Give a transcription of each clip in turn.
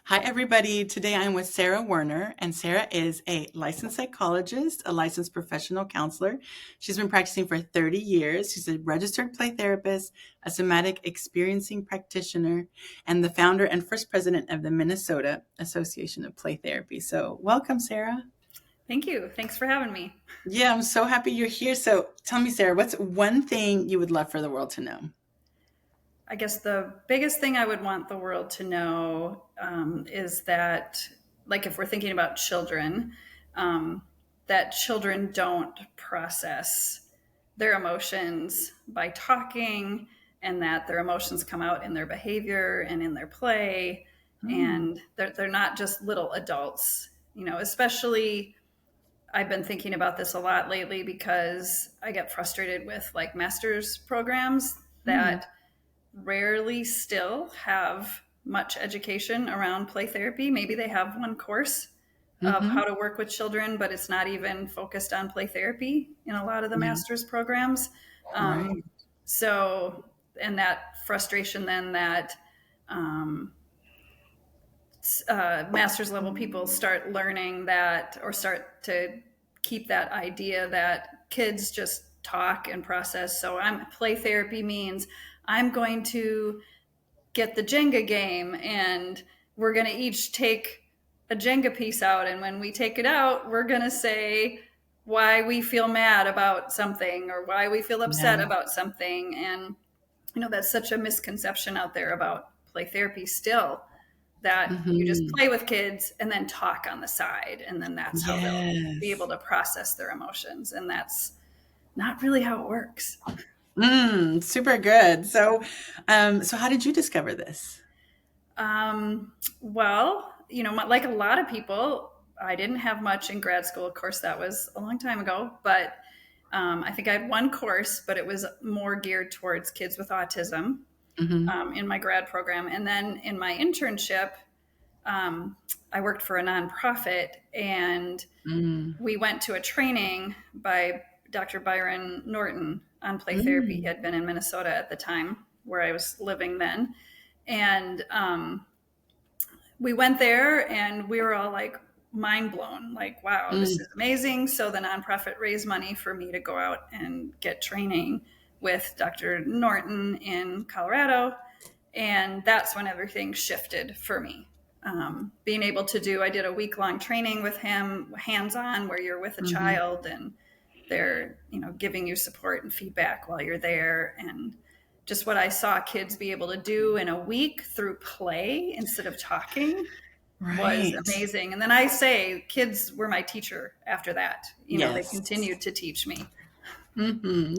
Hi, everybody. Today I'm with Sara Werner, and Sara is a licensed psychologist, a licensed professional counselor. She's been practicing for 30 years. She's a registered play therapist, a somatic experiencing practitioner, and the founder and first president of the Minnesota Association of Play Therapy. So, welcome, Sara. Thank you. Thanks for having me. Yeah, I'm so happy you're here. So, tell me, Sara, what's one thing you would love for the world to know? I guess the biggest thing I would want the world to know is that, like, if we're thinking about children, that children don't process their emotions by talking, and that their emotions come out in their behavior and in their play. Hmm. And they're not just little adults, especially. I've been thinking about this a lot lately because I get frustrated with like master's programs Hmm. that rarely still have much education around play therapy. Maybe they have one course of Mm-hmm. how to work with children, but it's not even focused on play therapy in a lot of the Yeah. master's programs. Um, Right. so, and that frustration then that um, master's level people start learning that or start to keep that idea that kids just talk and process. So I'm play therapy means I'm going to get the Jenga game and we're going to each take a Jenga piece out. And when we take it out, we're going to say why we feel mad about something or why we feel upset Yeah. about something. And, that's such a misconception out there about play therapy still, that you just Mm-hmm. play with kids and then talk on the side. And then that's how they'll be able Yes. to process their emotions. And that's not really how it works. Super good. So how did you discover this? Well, like a lot of people, I didn't have much in grad school. Of course, that was a long time ago, but I think I had one course, but it was more geared towards kids with autism Hmm. in my grad program. And then in my internship, I worked for a nonprofit, and Mm. we went to a training by Dr. Byron Norton on play therapy. He Mm. had been in Minnesota at the time where I was living then. And we went there and we were all like mind blown, like, wow, this Mm. is amazing. So the nonprofit raised money for me to go out and get training with Dr. Norton in Colorado. And that's when everything shifted for me. Being able to I did a week long training with him, hands on, where you're with a Hmm. child and they're, giving you support and feedback while you're there. And just what I saw kids be able to do in a week through play instead of talking was Right. amazing. And then I say kids were my teacher after that. They Yes. continued to teach me.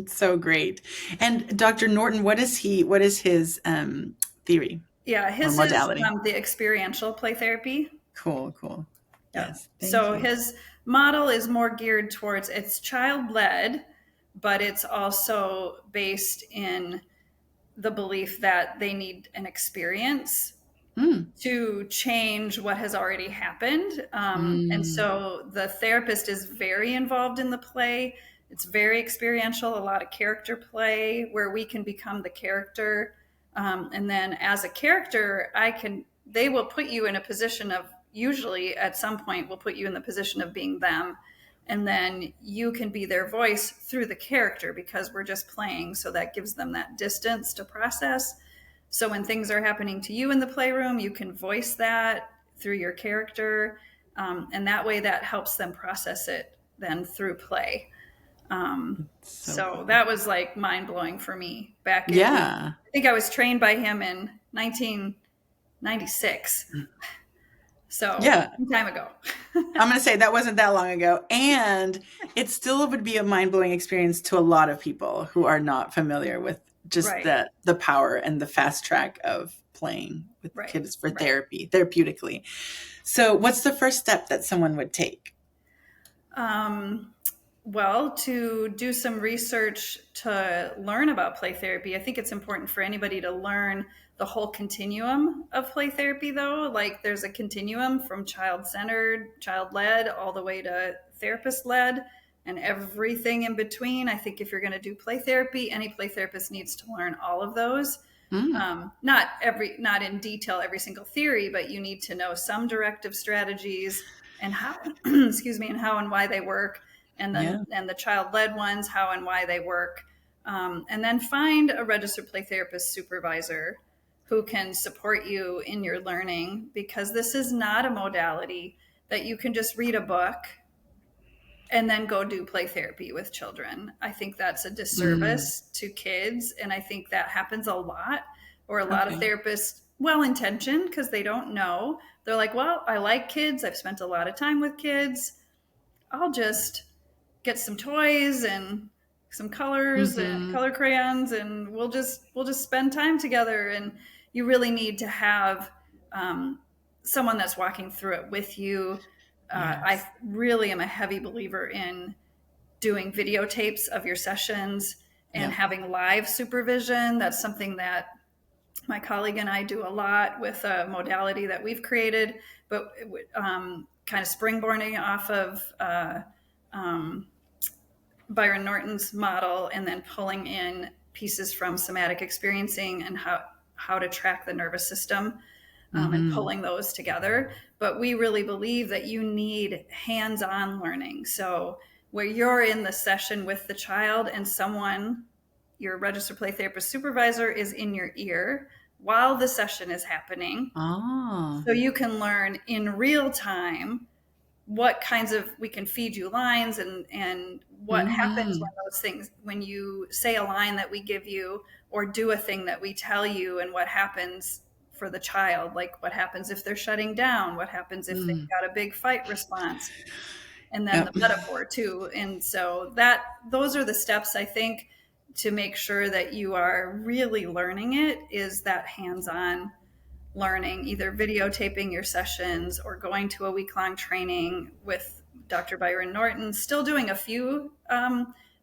So great. And Dr. Norton, what is his theory Yeah, or his is modality? the experiential play therapy. Cool, cool. Yeah. Yes. Thank So you. his model is more geared towards it's child led, but it's also based in the belief that they need an experience Mm. to change what has already happened. And Mm. so the therapist is very involved in the play. It's very experiential, a lot of character play where we can become the character. And then as a character, they will put you in a position of, usually at some point, will put you in the position of being them. And then you can be their voice through the character because we're just playing. So that gives them that distance to process. So when things are happening to you in the playroom, you can voice that through your character. And that way, that helps them process it then through play. So So cool. that was like mind blowing for me back in, Yeah. I think I was trained by him in 1996. So Yeah. some time ago. I'm going to say that wasn't that long ago. And it still would be a mind blowing experience to a lot of people who are not familiar with just Right, the power and the fast track of playing with right, kids for right. therapy, therapeutically. So, what's the first step that someone would take? Um, well, to do some research to learn about play therapy, I think it's important for anybody to learn the whole continuum of play therapy, though. Like there's a continuum from child centered, child led, all the way to therapist led, and everything in between. I think if you're going to do play therapy, any play therapist needs to learn all of those Mm. Not in detail every single theory, but you need to know some directive strategies and how, excuse me, and how and why they work, and Yeah. the child-led ones, how and why they work, and then find a registered play therapist supervisor who can support you in your learning, because this is not a modality that you can just read a book and then go do play therapy with children. I think that's a Mm. disservice to kids. And I think that happens a lot, or a lot of Okay. therapists, well intentioned, because they don't know. They're like, well, I like kids. I've spent a lot of time with kids. I'll just get some toys and some colors and Mm-hmm. color crayons, and we'll just spend time together. And you really need to have someone that's walking through it with you. I Yes. really am a heavy believer in doing videotapes of your sessions and Yep. having live supervision. That's something that my colleague and I do a lot with a modality that we've created, but kind of springboarding off of um, Byron Norton's model, and then pulling in pieces from somatic experiencing and how to track the nervous system, and Mm-hmm. pulling those together. But we really believe that you need hands-on learning. So where you're in the session with the child and someone, your registered play therapist supervisor, is in your ear while the session is happening. Oh. So you can learn in real time what kinds of, we can feed you lines, and what happens Mm-hmm. when those things, when you say a line that we give you or do a thing that we tell you, and what happens for the child, like what happens if they're shutting down, what happens if they've Mm. got a big fight response, and then the Yep. metaphor too. And so that, those are the steps, I think, to make sure that you are really learning it, is that hands-on learning, either videotaping your sessions or going to a week-long training with Dr. Byron Norton, still doing a few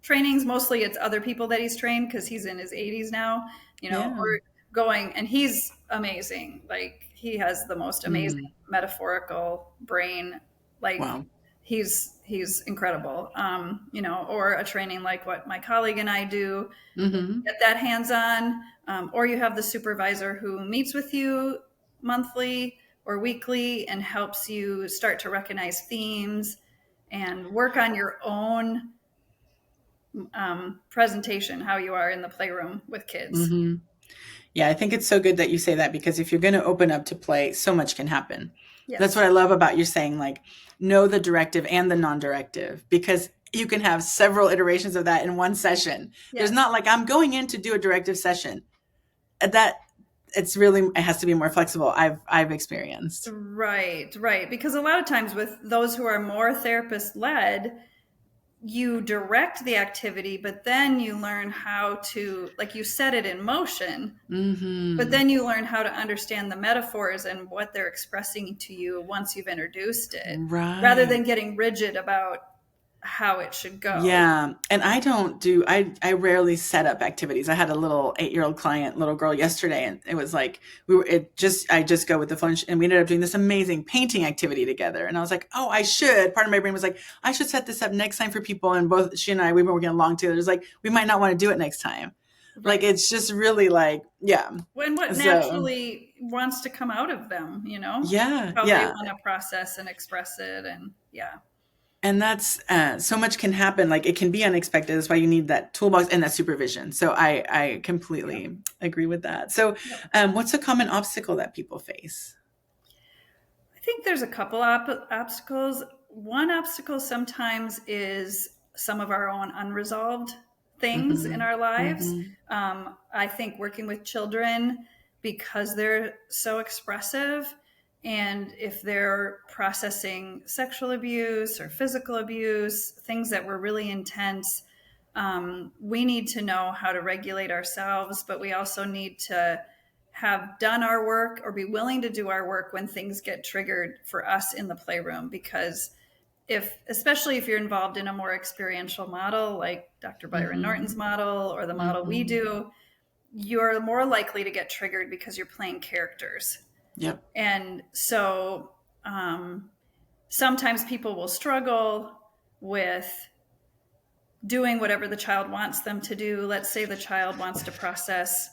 trainings. Mostly it's other people that he's trained, because he's in his 80s now, Yeah. or going, and he's amazing. Like, he has the most amazing Mm. metaphorical brain. Like, Wow. he's incredible. Or a training like what my colleague and I do, Mm-hmm. get that hands-on, or you have the supervisor who meets with you monthly or weekly and helps you start to recognize themes and work on your own presentation, how you are in the playroom with kids. Mm-hmm. Yeah, I think it's so good that you say that, because if you're going to open up to play, so much can happen. That's what Yes. I love about you saying, like, know the directive and the non-directive, because you can have several iterations of that in one session. There's Yes. not like, I'm going in to do a directive session. That it's really, it has to be more flexible. I've experienced. Right, right. Because a lot of times with those who are more therapist led, you direct the activity, but then you learn how to, like, you set it in motion, but Mm-hmm. then you learn how to understand the metaphors and what they're expressing to you once you've introduced it, rather Right. than getting rigid about how it should go. Yeah, and I don't do I rarely set up activities. I had a little 8-year-old client, little girl yesterday, and it was like I just go with the flow, and we ended up doing this amazing painting activity together. And I was like, "Oh, I should." Part of my brain was like, "I should set this up next time for people." And both she and I, we've been working along together. It's like, we might not want to do it next time. Like, Right. it's just really like, yeah. When what So, naturally wants to come out of them, yeah, how they yeah. want to process and express it. And yeah. And that's so much can happen. Like, it can be unexpected. That's why you need that toolbox and that supervision. So I Yep. completely agree with that. So, Yep. what's a common obstacle that people face? I think there's a couple obstacles. One obstacle sometimes is some of our own unresolved things in Mm-hmm. our lives. Mm-hmm. I think working with children, because they're so expressive, and if they're processing sexual abuse or physical abuse, things that were really intense, we need to know how to regulate ourselves, but we also need to have done our work or be willing to do our work when things get triggered for us in the playroom. Because especially if you're involved in a more experiential model like Dr. Byron Mm-hmm. Norton's model or the model we Mm-hmm. do, you're more likely to get triggered because you're playing characters. Yep. And so sometimes people will struggle with doing whatever the child wants them to do. Let's say the child wants to process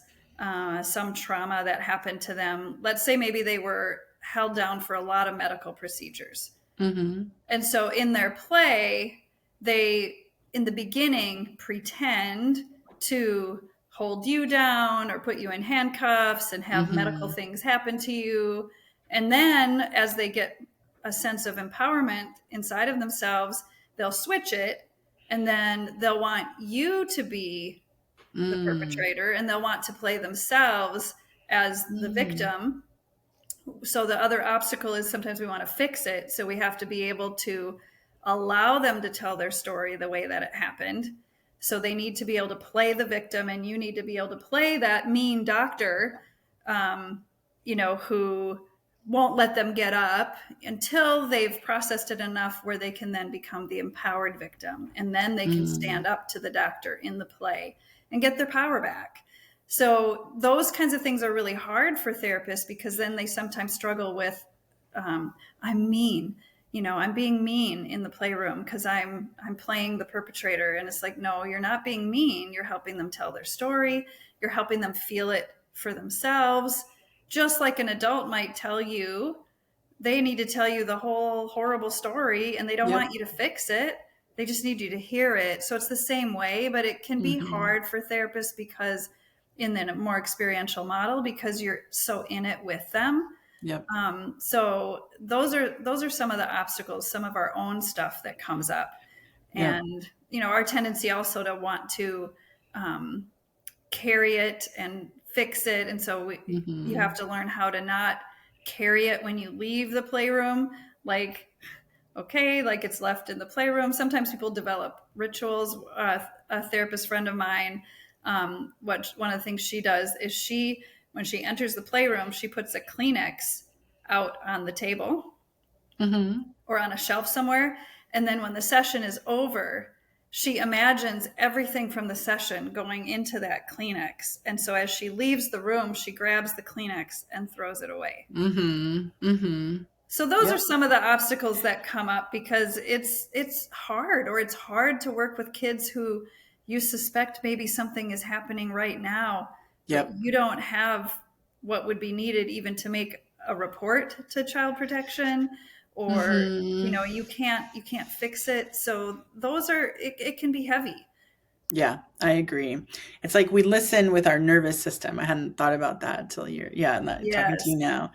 some trauma that happened to them. Let's say maybe they were held down for a lot of medical procedures. Mm-hmm. And so in their play, they, in the beginning, pretend to hold you down or put you in handcuffs and have medical Mm-hmm. things happen to you. And then as they get a sense of empowerment inside of themselves, they'll switch it. And then they'll want you to be the Mm. perpetrator, and they'll want to play themselves as the Mm. victim. So the other obstacle is sometimes we want to fix it. So we have to be able to allow them to tell their story the way that it happened. So they need to be able to play the victim, and you need to be able to play that mean doctor, who won't let them get up until they've processed it enough where they can then become the empowered victim. And then they can Mm. stand up to the doctor in the play and get their power back. So those kinds of things are really hard for therapists, because then they sometimes struggle with, I'm mean, I'm being mean in the playroom because I'm playing the perpetrator. And it's like, no, you're not being mean. You're helping them tell their story. You're helping them feel it for themselves. Just like an adult might tell you, they need to tell you the whole horrible story, and they don't Yep. want you to fix it. They just need you to hear it. So it's the same way, but it can be Mm-hmm. hard for therapists because in the more experiential model, because you're so in it with them. Yep. So those are some of the obstacles, some of our own stuff that comes up. Yep. And our tendency also to want to um, carry it and fix it. And so you Mm-hmm. have to learn how to not carry it when you leave the playroom. Like, okay, like it's left in the playroom. Sometimes people develop rituals. A therapist friend of mine, one of the things she does is when she enters the playroom, she puts a Kleenex out on the table Mm-hmm. or on a shelf somewhere. And then when the session is over, she imagines everything from the session going into that Kleenex. And so as she leaves the room, she grabs the Kleenex and throws it away. Mm-hmm. Mm-hmm. So those are Yep. some of the obstacles that come up, because it's hard, or it's hard to work with kids who you suspect maybe something is happening right now, but Yep. you don't have what would be needed even to make a report to child protection, or Mm-hmm. you can't fix it. So it can be heavy. Yeah, I agree. It's like we listen with our nervous system. I hadn't thought about that until talking to Yes. you now.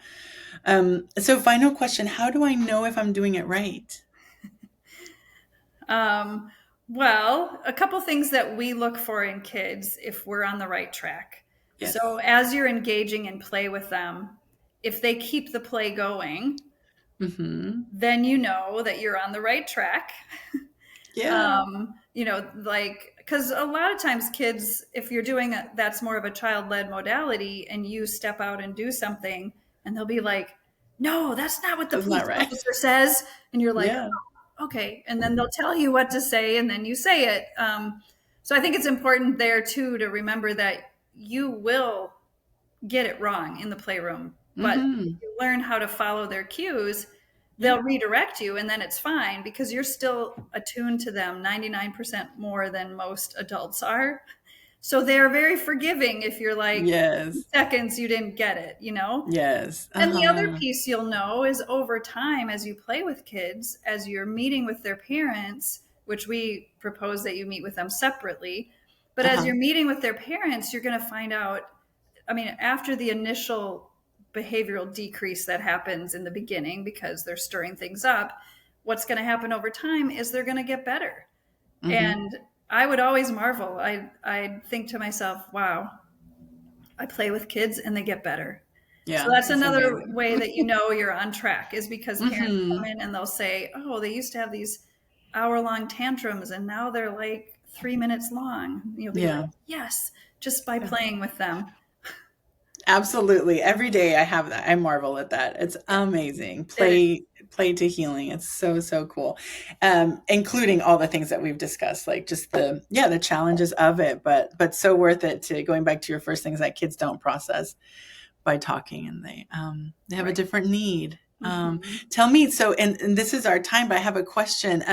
So final question, how do I know if I'm doing it right? Um, well, a couple things that we look for in kids if we're on the right track. So, Yes. as you're engaging in play with them, if they keep the play going, Mm-hmm. then you know that you're on the right track. Yeah. Like, because a lot of times kids, if you're doing that's more of a child led modality, and you step out and do something, and they'll be like, no, that's not what the That's police not right. officer says. And you're like, Yeah. okay. And then they'll tell you what to say, and then you say it. So I think it's important there too to remember that you will get it wrong in the playroom, but if Mm-hmm. you learn how to follow their cues, Yeah. they'll redirect you, and then it's fine because you're still attuned to them 99% more than most adults are. So they're very forgiving if you're like Yes. seconds you didn't get it. Yes. And the other Uh-huh. piece you'll know is over time, as you play with kids, as you're meeting with their parents, which we propose that you meet with them separately, but as Uh-huh. you're meeting with their parents, you're going to find out, I mean, after the initial behavioral decrease that happens in the beginning because they're stirring things up, what's going to happen over time is they're going to get better. Mm-hmm. And I would always marvel. I think to myself, wow, I play with kids and they get better. So Yeah. that's It's another amazing. way that you know you're on track, is because parents come Mm-hmm. in and they'll say, oh, they used to have these hour-long tantrums and now they're like 3 minutes long. You'll be like, Yeah. yes, just by Yeah. playing with them. Absolutely. Every day I have that. I marvel at that. It's amazing. It, Play to healing. It's so, so cool. Including all the things that we've discussed, like just the challenges of it, but so worth it to going back to your first things that kids don't process by talking, and they have a right. different need. Mhm. Tell me, so, and this is our time, but I have a question.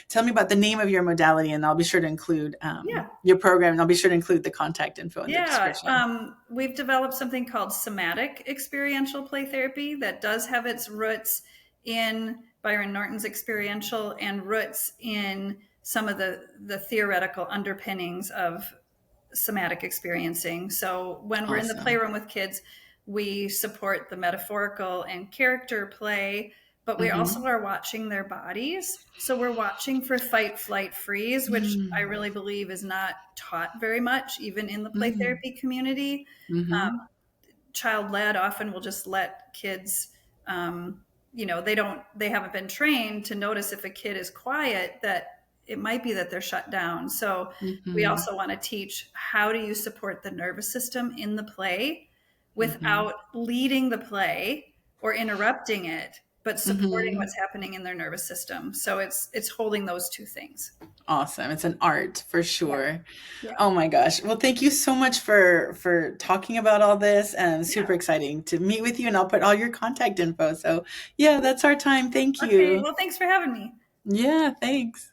Tell me about the name of your modality, and I'll be sure to include Yeah. your program, and I'll be sure to include the contact info in the Yeah, description. we've developed something called Somatic Experiential Play Therapy that does have its roots in Byron Norton's experiential and roots in some of the theoretical underpinnings of somatic experiencing. So when we're in the Awesome. playroom with kids, we support the metaphorical and character play, but we also Mm-hmm. are watching their bodies. So we're watching for fight, flight, freeze, which I Mm-hmm. really believe is not taught very much, even in the play Mm-hmm. therapy community. Mm-hmm. Child led often will just let kids, they haven't been trained to notice if a kid is quiet, that it might be that they're shut down. So we Mm-hmm. also want to teach, how do you support the nervous system in the play Mm-hmm. without leading the play or interrupting it, but supporting Mm-hmm. what's happening in their nervous system. So it's holding those two things. Awesome. It's an art for Yeah. sure. Yeah. Oh my gosh. Well, thank you so much for talking about all this. Yeah. Super exciting to meet with you, and I'll put all your contact info. So, yeah, that's our time. Thank Okay. you. Well, thanks for having me. Yeah, thanks.